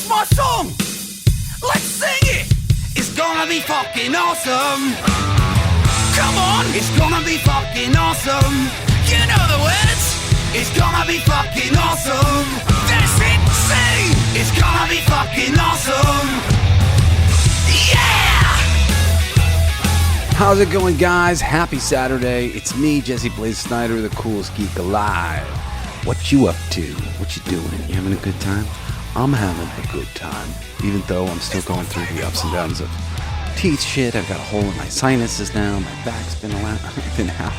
It's my song! Let's sing it! It's gonna be fucking awesome! Come on! It's gonna be fucking awesome! You know the words! It's gonna be fucking awesome! That's it! Sing! It's gonna be fucking awesome! Yeah! How's it going, guys? Happy Saturday. It's me, Jesse Blaze Snyder, the Coolest Geek Alive. What you up to? What you doing? You having a good time? I'm having a good time, even though I'm still going through the ups and downs of teeth shit. I've got a hole in my sinuses now. My back's been out.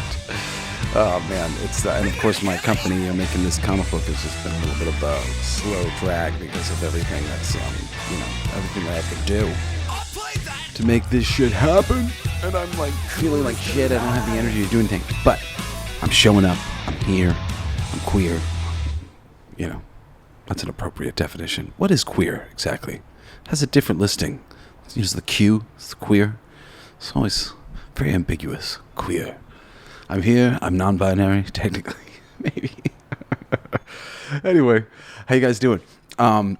Oh man, and of course my company making this comic book has just been a little bit of a slow drag because of everything that's everything that I have to do to make this shit happen. And I'm like feeling like shit. I don't have the energy to do anything, but I'm showing up. I'm here. I'm queer. That's an appropriate definition. What is queer exactly? It has a different listing. Use the Q. It's queer. It's always very ambiguous. Queer. I'm here. I'm non-binary, technically. Maybe. Anyway, how you guys doing? I'm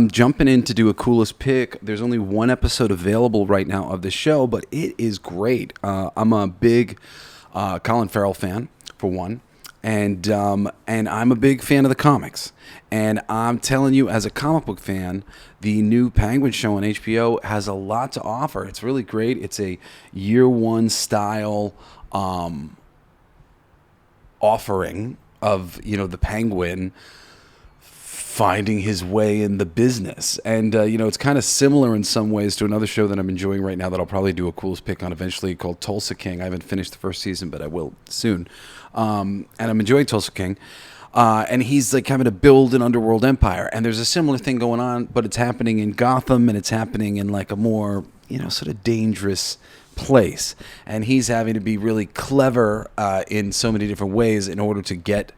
jumping in to do a coolest pick. There's only one episode available right now of the show, but it is great. I'm a big Colin Farrell fan, for one. And I'm a big fan of the comics. And I'm telling you, as a comic book fan, the new Penguin show on HBO has a lot to offer. It's really great. It's a year one style offering of, the Penguin finding his way in the business. And, it's kind of similar in some ways to another show that I'm enjoying right now that I'll probably do a coolest pick on eventually, called Tulsa King. I haven't finished the first season, but I will soon. And I'm enjoying Tulsa King. And he's like having to build an underworld empire. And there's a similar thing going on, but it's happening in Gotham, and it's happening in like a more, sort of dangerous place. And he's having to be really clever in so many different ways in order to get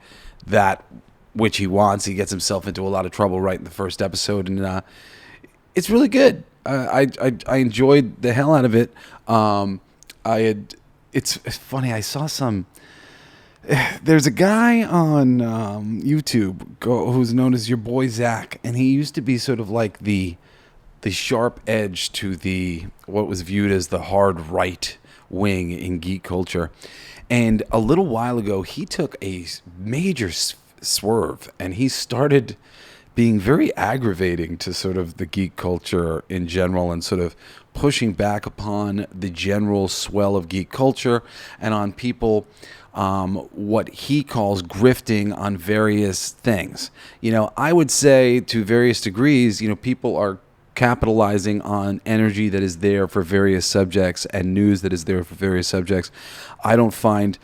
that which he wants. He gets himself into a lot of trouble right in the first episode, and it's really good. I enjoyed the hell out of it. It's funny. I saw some. There's a guy on YouTube who's known as Your Boy Zach, and he used to be sort of like the sharp edge to what was viewed as the hard right wing in geek culture. And a little while ago, he took a major swerve, and he started being very aggravating to sort of the geek culture in general, and sort of pushing back upon the general swell of geek culture and on people what he calls grifting on various things. I would say to various degrees, people are capitalizing on energy that is there for various subjects and news that is there for various subjects. I don't find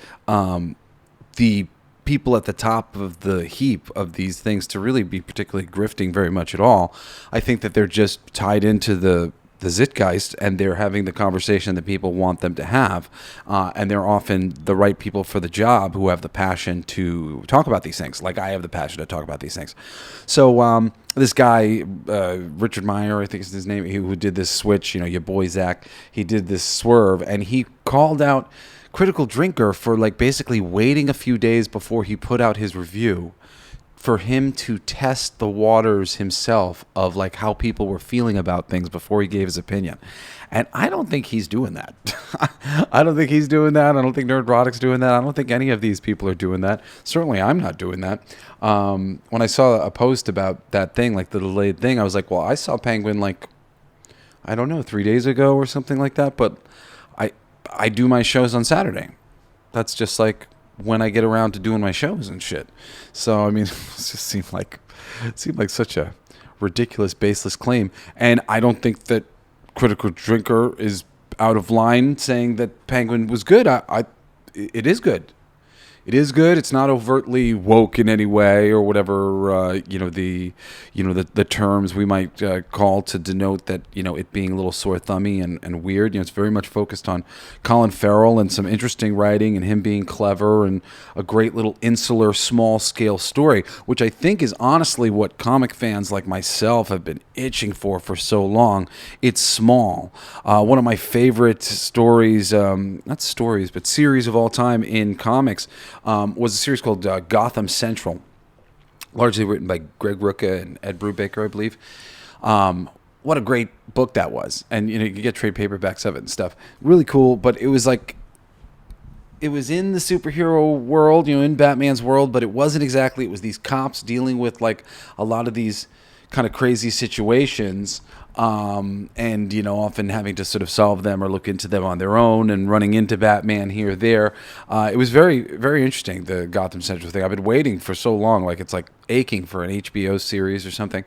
the people at the top of the heap of these things to really be particularly grifting very much at all. I think that they're just tied into the zeitgeist, and they're having the conversation that people want them to have. And they're often the right people for the job who have the passion to talk about these things. Like I have the passion to talk about these things. So this guy, Richard Meyer, I think is his name, who did this switch, Your Boy Zach, he did this swerve, and he called out Critical Drinker for like basically waiting a few days before he put out his review for him to test the waters himself of like how people were feeling about things before he gave his opinion. And I don't think he's doing that. I don't think he's doing that. I don't think Nerdrotic's doing that. I don't think any of these people are doing that. Certainly I'm not doing that. When I saw a post about that thing, like the delayed thing, I was like, well, I saw Penguin like, I don't know, 3 days ago or something like that. But I do my shows on Saturday. That's just like when I get around to doing my shows and shit. So, it just seemed like such a ridiculous, baseless claim. And I don't think that Critical Drinker is out of line saying that Penguin was good. It is good. It is good. It's not overtly woke in any way or whatever, the terms we might call to denote that, it being a little sore thummy and weird. It's very much focused on Colin Farrell and some interesting writing and him being clever and a great little insular, small-scale story, which I think is honestly what comic fans like myself have been itching for so long. It's small. One of my favorite stories, not stories, but series of all time in comics, was a series called Gotham Central. largely written by Greg Rucka and Ed Brubaker, I believe. What a great book that was. And, you can get trade paperbacks of it and stuff. Really cool, but it was like, it was in the superhero world, in Batman's world, but it wasn't exactly. It was these cops dealing with like a lot of these kind of crazy situations, and often having to sort of solve them or look into them on their own, and running into Batman here or there. It was very, very interesting, the Gotham Central thing. I've been waiting for so long, like it's like aching for an HBO series or something.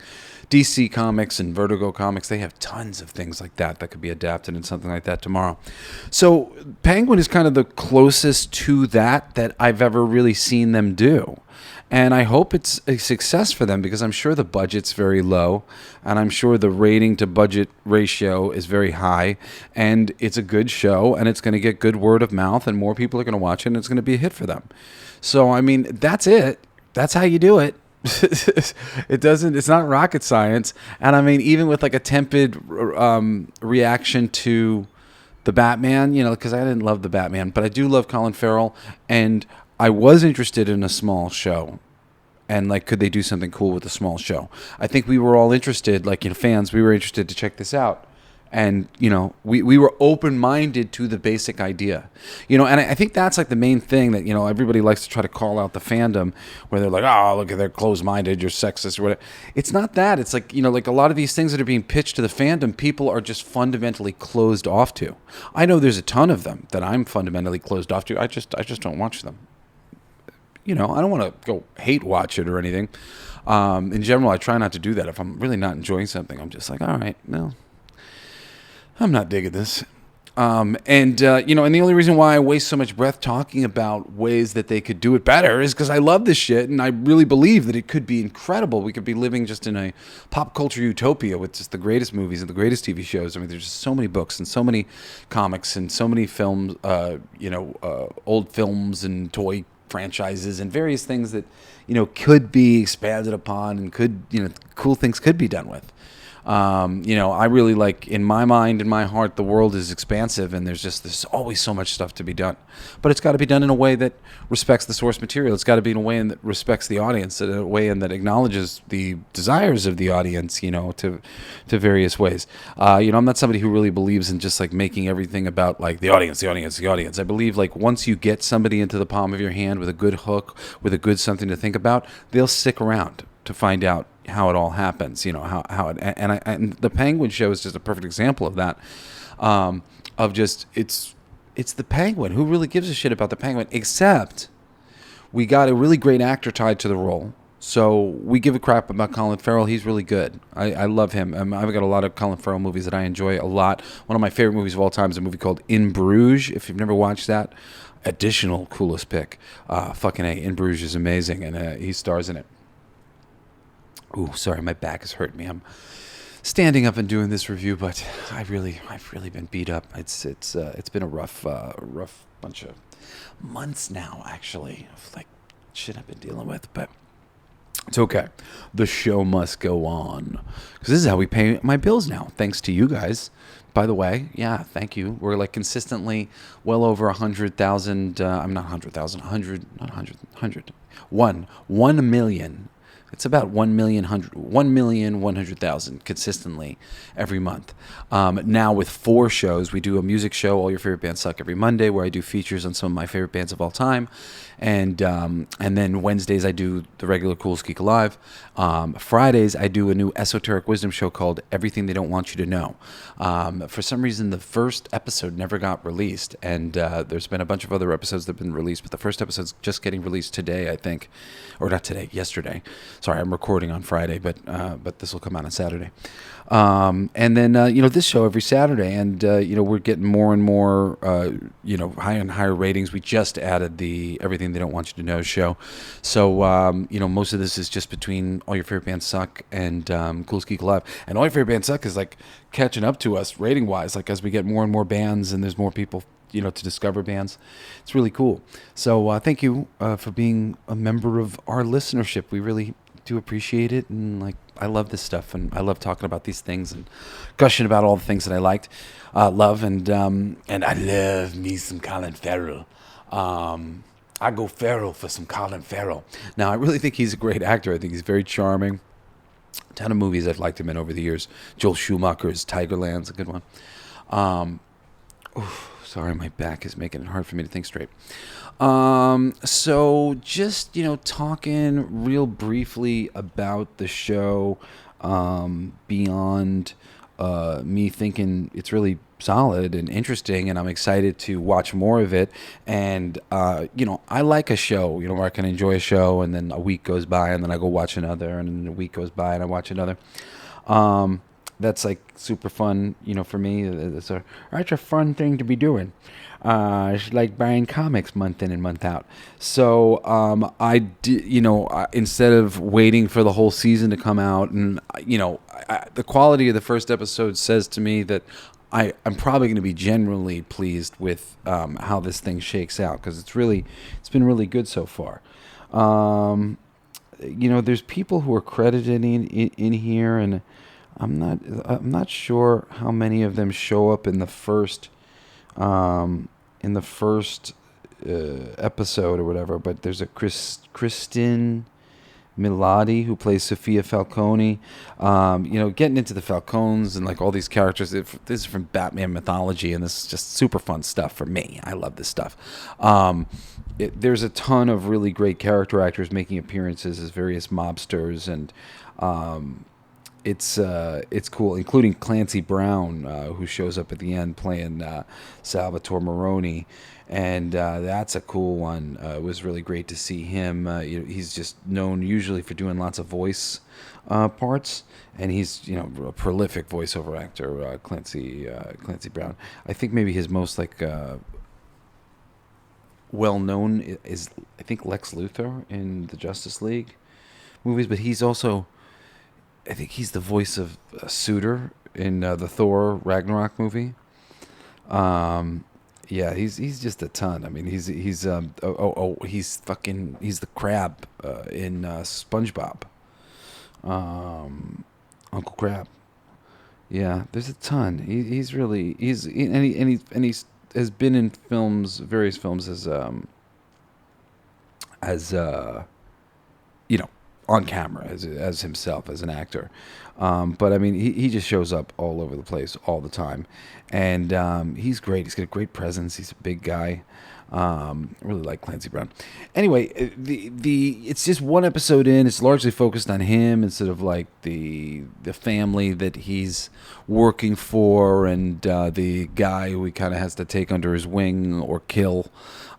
DC Comics and Vertigo Comics, they have tons of things like that could be adapted into something like that tomorrow. So Penguin is kind of the closest to that I've ever really seen them do. And I hope it's a success for them, because I'm sure the budget's very low, and I'm sure the rating to budget ratio is very high, and it's a good show, and it's going to get good word of mouth, and more people are going to watch it, and it's going to be a hit for them. So, I mean, that's it. That's how you do it. It's not rocket science. And I mean, even with like a tepid reaction to the Batman, because I didn't love the Batman, but I do love Colin Farrell, and I was interested in a small show. And like, could they do something cool with a small show? I think we were all interested, like, fans, we were interested to check this out. And, we were open-minded to the basic idea. And I think that's like the main thing that, everybody likes to try to call out the fandom, where they're like, oh, look, they're closed-minded, you're sexist or whatever. It's not that. It's like, like a lot of these things that are being pitched to the fandom, people are just fundamentally closed off to. I know there's a ton of them that I'm fundamentally closed off to. I just don't watch them. I don't want to go hate watch it or anything. In general, I try not to do that. If I'm really not enjoying something, I'm just like, all right, no, I'm not digging this. And the only reason why I waste so much breath talking about ways that they could do it better is because I love this shit, and I really believe that it could be incredible. We could be living just in a pop culture utopia with just the greatest movies and the greatest TV shows. I mean, there's just so many books and so many comics and so many films, old films and toy franchises and various things that, could be expanded upon, and could, cool things could be done with. I really like, in my mind, in my heart, the world is expansive, and there's always so much stuff to be done, but it's got to be done in a way that respects the source material. It's got to be in a way that respects the audience, in a way that acknowledges the desires of the audience, to various ways. I'm not somebody who really believes in just like making everything about like the audience. I believe like once you get somebody into the palm of your hand with a good hook, with a good something to think about, they'll stick around to find out how it all happens, how it, and the Penguin show is just a perfect example of that, of just, it's the Penguin. Who really gives a shit about the Penguin, except we got a really great actor tied to the role. So we give a crap about Colin Farrell. He's really good. I love him. I've got a lot of Colin Farrell movies that I enjoy a lot. One of my favorite movies of all time is a movie called In Bruges. If you've never watched that, additional coolest pick. Fucking A, In Bruges is amazing, and he stars in it. Ooh, sorry, my back is hurting me. I'm standing up and doing this review, but I've really been beat up. It's been a rough bunch of months now, actually, of like shit I've been dealing with, but it's okay. The show must go on, because this is how we pay my bills now, thanks to you guys. By the way, yeah, thank you. We're like consistently well over 100,000. I'm not 100,000. 1 million. It's about 1,100,000 consistently every month. Now with 4 shows, we do a music show, All Your Favorite Bands Suck, every Monday, where I do features on some of my favorite bands of all time. And then Wednesdays I do the regular Coolest Geek Alive. Fridays I do a new esoteric wisdom show called Everything They Don't Want You to Know. For some reason, the first episode never got released, and there's been a bunch of other episodes that have been released, but the first episode's just getting released today, I think. Or not today, yesterday. Sorry, I'm recording on Friday, but this will come out on Saturday. And then, this show every Saturday, and, we're getting more and more, higher and higher ratings. We just added the Everything They Don't Want You to Know show. So, most of this is just between All Your Favorite Bands Suck and Coolest Geek Alive. And All Your Favorite Bands Suck is, like, catching up to us rating-wise, like, as we get more and more bands and there's more people, to discover bands. It's really cool. So, thank you for being a member of our listenership. We really do appreciate it, and like, I love this stuff, and I love talking about these things and gushing about all the things that I love, and I love me some Colin Farrell. I go Farrell for some Colin Farrell. Now, I really think he's a great actor. I think he's very charming. A ton of movies I've liked him in over the years. Joel Schumacher's Tigerland's a good one. Sorry, my back is making it hard for me to think straight. So just, talking real briefly about the show, beyond me thinking it's really solid and interesting, and I'm excited to watch more of it. And I like a show, where I can enjoy a show, and then a week goes by, and then I go watch another, and then a week goes by, and I watch another. That's like super fun, for me. It's a fun thing to be doing. It's like buying comics month in and month out. So I did, instead of waiting for the whole season to come out, and the quality of the first episode says to me that I'm probably going to be generally pleased with how this thing shakes out, because it's been really good so far. There's people who are credited in here, and I'm not sure how many of them show up in the first episode or whatever. But there's a Kristen Miladi who plays Sophia Falcone. Getting into the Falcones and like all these characters. This is from Batman mythology, and this is just super fun stuff for me. I love this stuff. There's a ton of really great character actors making appearances as various mobsters, and it's cool, including Clancy Brown, who shows up at the end playing Salvatore Maroni, and that's a cool one. It was really great to see him. He's just known usually for doing lots of voice parts, and he's a prolific voiceover actor. Clancy Brown. I think maybe his most well known is I think Lex Luthor in the Justice League movies, but he's also, I think he's the voice of Suitor in the Thor Ragnarok movie. He's just a ton. I mean, he's the crab in SpongeBob. Uncle Crab. Yeah, there's a ton. He has been in various films as on camera as himself as an actor, but I mean he just shows up all over the place all the time, and he's great. He's got a great presence. He's a big guy. I really like Clancy Brown. Anyway, it's just one episode in. It's largely focused on him instead of like the family that he's working for, and the guy who he kind of has to take under his wing or kill,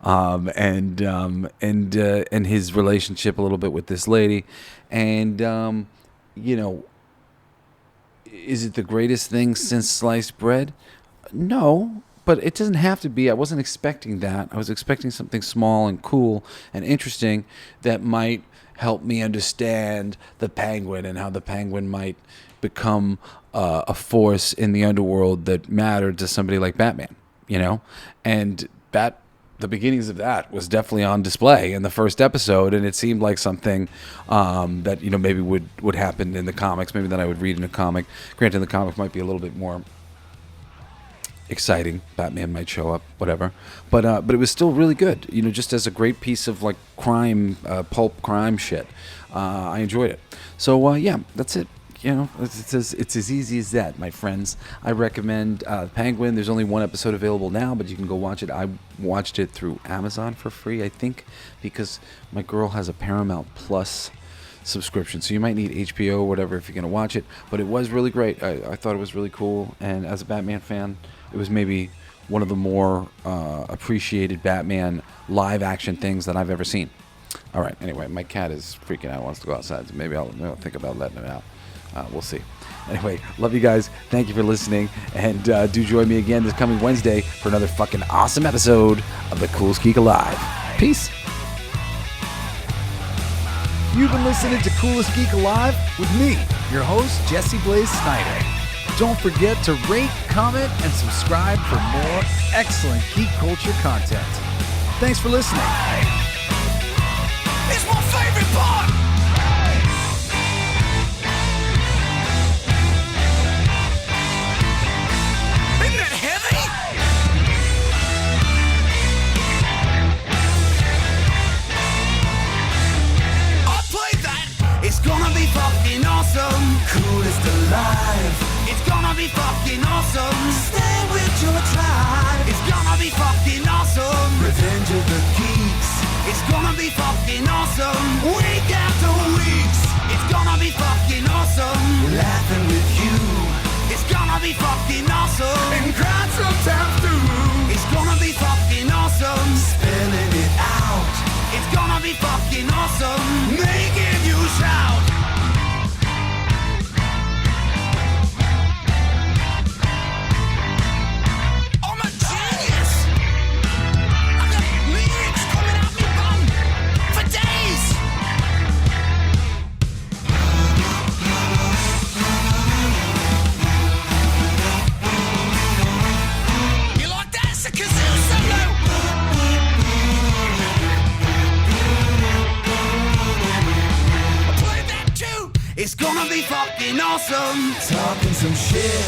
and his relationship a little bit with this lady, and is it the greatest thing since sliced bread? No. But it doesn't have to be. I wasn't expecting that. I was expecting something small and cool and interesting that might help me understand the Penguin and how the Penguin might become a force in the underworld that mattered to somebody like Batman, And the beginnings of that was definitely on display in the first episode, and it seemed like something that maybe would happen in the comics, maybe that I would read in a comic. Granted, the comic might be a little bit more exciting. Batman might show up, whatever, but it was still really good. Just as a great piece of like crime, pulp crime shit. I enjoyed it. So that's it. It's as easy as that, my friends. I recommend Penguin. There's only one episode available now, but you can go watch it. I watched it through Amazon for free, I think, because my girl has a Paramount Plus subscription, so you might need HBO or whatever if you're going to watch it. But it was really great. I thought it was really cool, and as a Batman fan, it was maybe one of the more appreciated Batman live action things that I've ever seen. All right, anyway, my cat is freaking out, wants to go outside, so maybe I'll think about letting him out. We'll see. Anyway, love you guys. Thank you for listening, and do join me again this coming Wednesday for another fucking awesome episode of the Coolest Geek Alive. Peace. You've been listening to Coolest Geek Alive with me, your host, Jesse Blaze Snyder. Don't forget to rate, comment, and subscribe for more excellent geek culture content. Thanks for listening. It's my favorite part! Isn't it heavy? It's gonna be fucking awesome. Coolest alive. It's gonna be fucking awesome. Stay with your tribe. It's gonna be fucking awesome. Revenge of the Geeks. It's gonna be fucking awesome. Week after weeks. It's gonna be fucking awesome. Laughing with you. It's gonna be fucking awesome. And crying sometimes too. It's gonna be fucking awesome. Spelling it out. It's gonna be fucking awesome. Making you shout. I'm a genius. I got lyrics coming out me bum for days. You like that? It's a kazoo solo. It's gonna be fucking awesome. Talking some shit.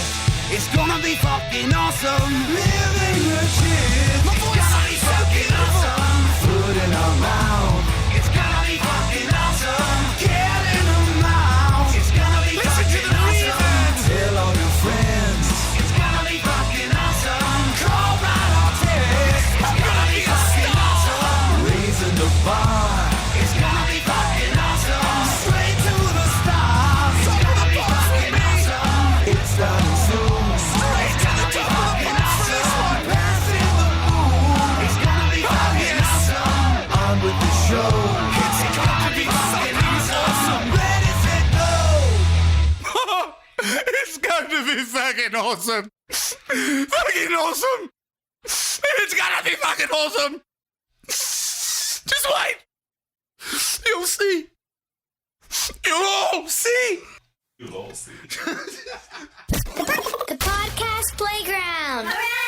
It's gonna be fucking awesome. Living the shit. My voice gonna be fucking awesome. Food in our mouth. It's gonna be fucking awesome. Get in the mouth. It's gonna be fucking awesome. Tell all your friends. It's gonna be fucking awesome. Call right or text. It's gonna be fucking awesome. Raising the bar. It's gonna be fucking awesome. Straight to the stars. It's gonna be fucking awesome. It's starting soon. Straight to the top of the pops for this one. Passing the moon. It's gonna be fucking awesome. On with the show. It's gonna be fucking awesome. Ready, set, go. It's going to be fucking awesome. Fucking awesome. It's gonna be fucking awesome. Just wait. You'll see. You'll all see. The podcast playground. Hooray!